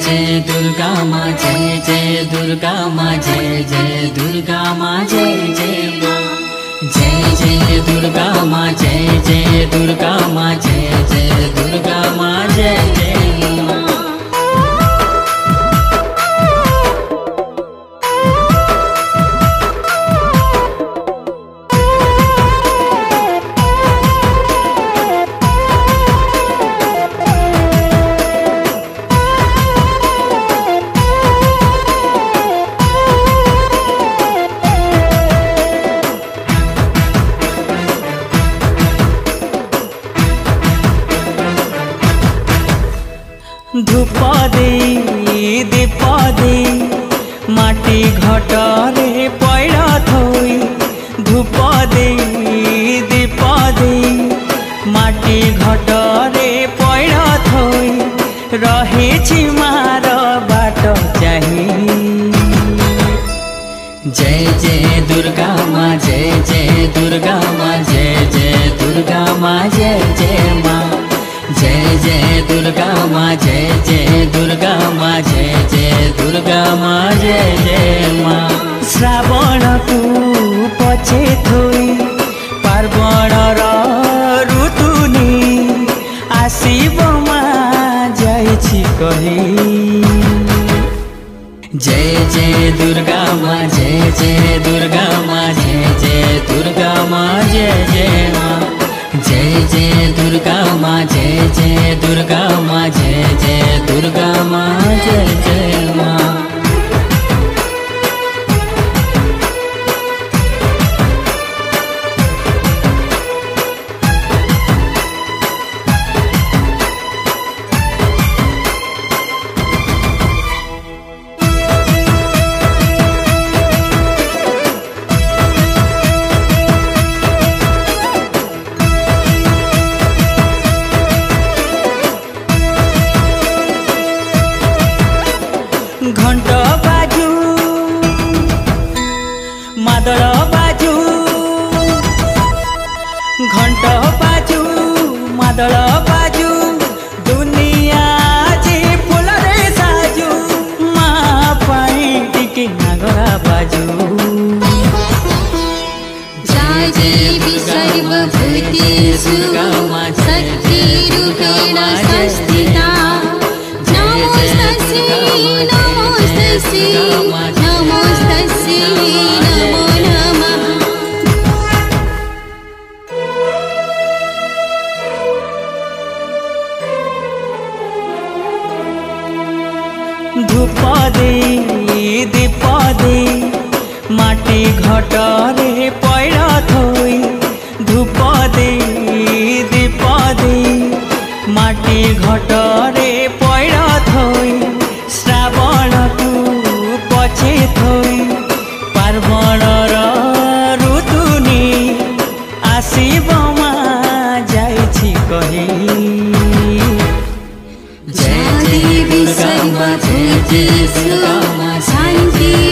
जय दुर्गा माँ, जय जय दुर्गा माँ, जय जय दुर्गा माँ, जय जय माँ। जय जय दुर्गा माँ, जय जय दुर्गा माँ, जय जय दुर्गा माँ, जय जय माँ। धूप दे दीप दे माटी घटरे पैड़ा थोई। धूप दे दीप दे माटी घटरे पैड़ा थोई। रहे मार बाट चाही। जय जय दुर्गा माँ, जय जय दुर्गा माँ, जय जय दुर्गा माँ, जय जय माँ। जय जय दुर्गा माँ, जय जय दुर्गा माँ, जय जय दुर्गा माँ, जय जय माँ। श्रावण को पछे थोई पार्वण ऋतुनी आसीब माँ जाइछि कही। जय जय दुर्गा माँ, जय जय दुर्गा माँ, जय जय दुर्गा माँ, जय जय माँ। जय जय दुर्गा माँ, जय जय दुर्गा माँ, जय जय दुर्गा माँ, जय जय माँ। घंट बाजू मादल बाजू घंट बाजू मादल बाजू दुनिया जे फूल रे साजू। माँ पाई टिके नागरा बाजू। देवी सर्वभूतेषु शक्तिरूपेण संस्थिता। नमोस्तस्यै नमोस्तस्यै नमो नमः। धूप दे दीप दे माटी घटरे पैड़ा थोई। धूप दे दीप दे माटी घटरे पैड़ा थोई। श्रावण को पछे थोई पार्वण ऋतुनी आसीब माँ जाइछि कही। जय जय दुर्गा माँ, जय जय दुर्गा माँ, शांति